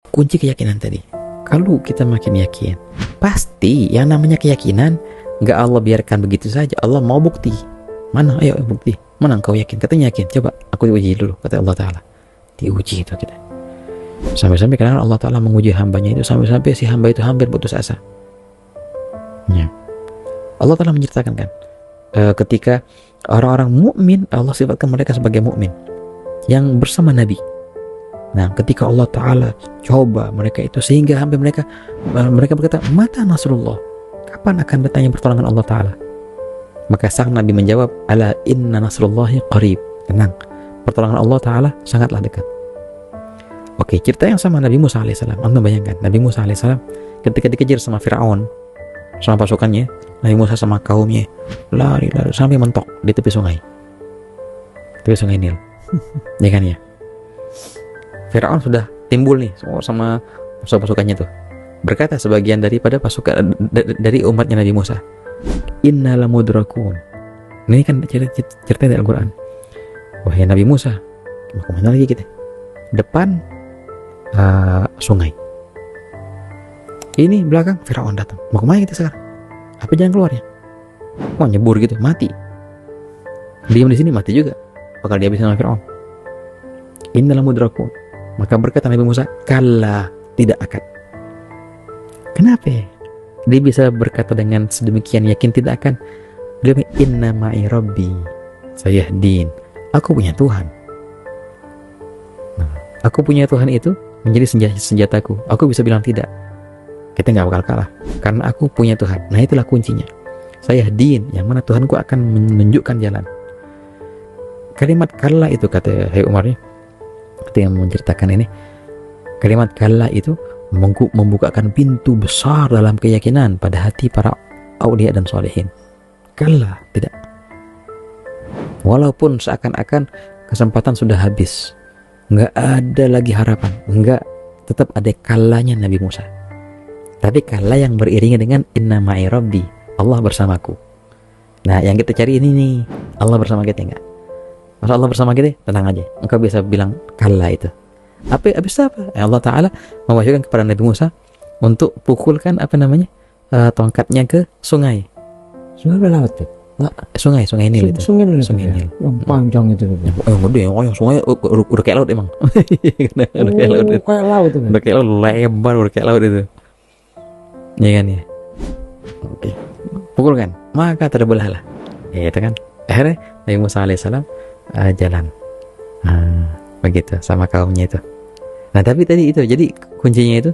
kunci keyakinan tadi. Kalau kita makin yakin, pasti yang namanya keyakinan nggak Allah biarkan begitu saja. Allah mau bukti. Mana? Ayo bukti. Mana engkau yakin? Katanya yakin. Coba aku uji dulu, kata Allah Ta'ala. Diuji itu kita. Sampai-sampai kadang Allah Ta'ala menguji hambanya itu, sampai-sampai si hamba itu hampir putus asa. Ya. Allah Ta'ala menceritakan kan, ketika orang-orang mukmin, Allah sifatkan mereka sebagai mukmin yang bersama Nabi. Nah, ketika Allah Ta'ala coba mereka itu sehingga hampir mereka berkata, mata Nasrullah, kapan akan datangnya pertolongan Allah Ta'ala? Maka sang Nabi menjawab, ala inna nasrullahi qarib. Tenang, pertolongan Allah Ta'ala sangatlah dekat. Oke, cerita yang sama Nabi Musa alaihissalam. Anda bayangkan, Nabi Musa alaihissalam ketika dikejar sama Fir'aun, sama pasukannya, Nabi Musa sama kaumnya lari sampai mentok di tepi sungai Nil. Ya kan ya? Fir'aun sudah timbul nih sama pasukannya tuh. Berkata sebagian daripada pasukan dari umatnya Nabi Musa, inna lamudrakun. Ini kan cerita dari Al-Quran. Wahai Nabi Musa, mau kemana lagi kita? Depan sungai. Ini belakang Fir'aun datang. Mau kemana kita sekarang? Apa jalan keluarnya? Mau nyebur gitu, mati. Diam di sini mati juga. Bakal dihabisin sama Fir'aun. Inna lamudrakun. Maka berkata Nabi Musa, kalla, tidak akan. Kenapa? Dia bisa berkata dengan sedemikian yakin tidak akan. Dia bilang, inna ma'i rabbi sayahdin. Aku punya Tuhan. Nah, aku punya Tuhan itu menjadi senjataku. Aku bisa bilang tidak. Kita nggak bakal kalah karena aku punya Tuhan. Nah, itulah kuncinya. Sayahdin, yang mana Tuhanku akan menunjukkan jalan. Kalimat kalla itu, kata Hai Umarnya, ketika menceritakan ini, kalimat kalla itu membukakan pintu besar dalam keyakinan pada hati para aulia dan solehin. Kalla, tidak. Walaupun seakan-akan kesempatan sudah habis, nggak ada lagi harapan, nggak, tetap ada kallanya Nabi Musa. Tapi kalla yang beriringi dengan inna ma'i rabbi, Allah bersamaku. Nah, yang kita cari ini nih, Allah bersama kita enggak? Masa Allah bersama kita, tenang aja, engkau bisa bilang kalla itu. Habis apa? Allah Ta'ala mewahyukan kepada Nabi Musa untuk pukulkan tongkatnya ke sungai. Sungai laut tuh. Sungai Nil itu. Sungai Nil. Yang panjang itu. Yang gede, sungai udah kayak laut emang. Udah kayak laut. Kayak laut itu. Udah kayak laut, lebar, udah kayak laut itu. Iya kan ya. Oke. Pukulkan, maka terbelahlah. Ya itu kan. Akhirnya Nabi Musa alaihissalam jalan. Begitu sama kaumnya itu. Nah, tapi tadi itu, jadi kuncinya itu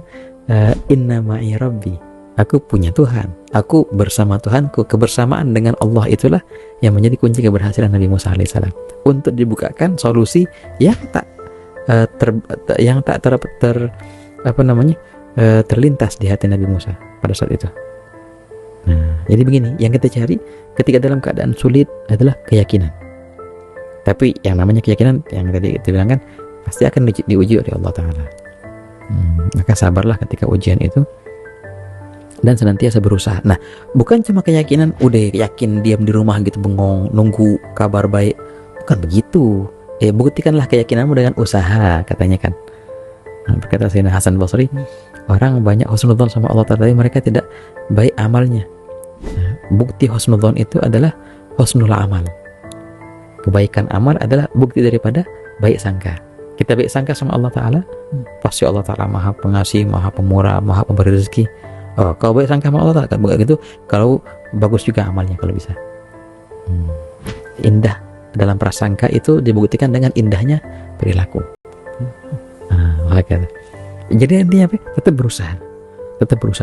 inna ma'i rabbi, aku punya Tuhan, aku bersama Tuhanku. Kebersamaan dengan Allah itulah yang menjadi kunci keberhasilan Nabi Musa alaihissalam untuk dibukakan solusi yang tak terlintas di hati Nabi Musa pada saat itu. Nah, jadi begini, yang kita cari ketika dalam keadaan sulit adalah keyakinan. Tapi yang namanya keyakinan yang tadi kita bilang kan pasti akan diuji oleh Allah Ta'ala. Maka sabarlah ketika ujian itu dan senantiasa berusaha. Nah, bukan cuma keyakinan udah yakin diam di rumah gitu bengong nunggu kabar baik, bukan begitu. Buktikanlah keyakinanmu dengan usaha, katanya kan. Nah, berkata Sayyidina Hasan Basri, orang banyak husnudzon sama Allah Ta'ala, mereka tidak baik amalnya. Nah, bukti husnudzon itu adalah husnul amal. Kebaikan amal adalah bukti daripada baik sangka. Kita baik sangka sama Allah Ta'ala, pasti Allah Ta'ala maha pengasih, maha pemurah, maha pemberi rezeki. Kalau baik sangka sama Allah Ta'ala begitu, kalau bagus juga amalnya kalau bisa. Indah dalam prasangka itu dibuktikan dengan indahnya perilaku. Jadi intinya apa? Tetap berusaha.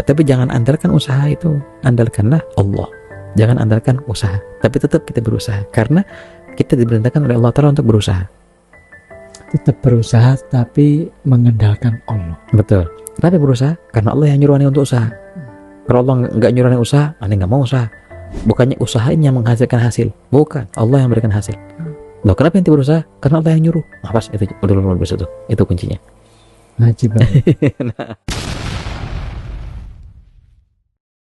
Tapi jangan andalkan usaha itu, andalkanlah Allah. Jangan andalkan usaha, tapi tetap kita berusaha karena kita diperintahkan oleh Allah Ta'ala untuk berusaha. Tetap berusaha tapi mengandalkan Allah. Betul. Kenapa berusaha? Karena Allah yang nyuruh aneh untuk usaha. Kalau Allah nggak nyuruh aneh usaha, aneh nggak mau usaha. Bukannya usaha ini yang menghasilkan hasil, bukan, Allah yang memberikan hasil. Loh, kenapa ente berusaha? Karena Allah yang nyuruh. Pas itu udah luar biasa tuh. Itu kuncinya. Wajib.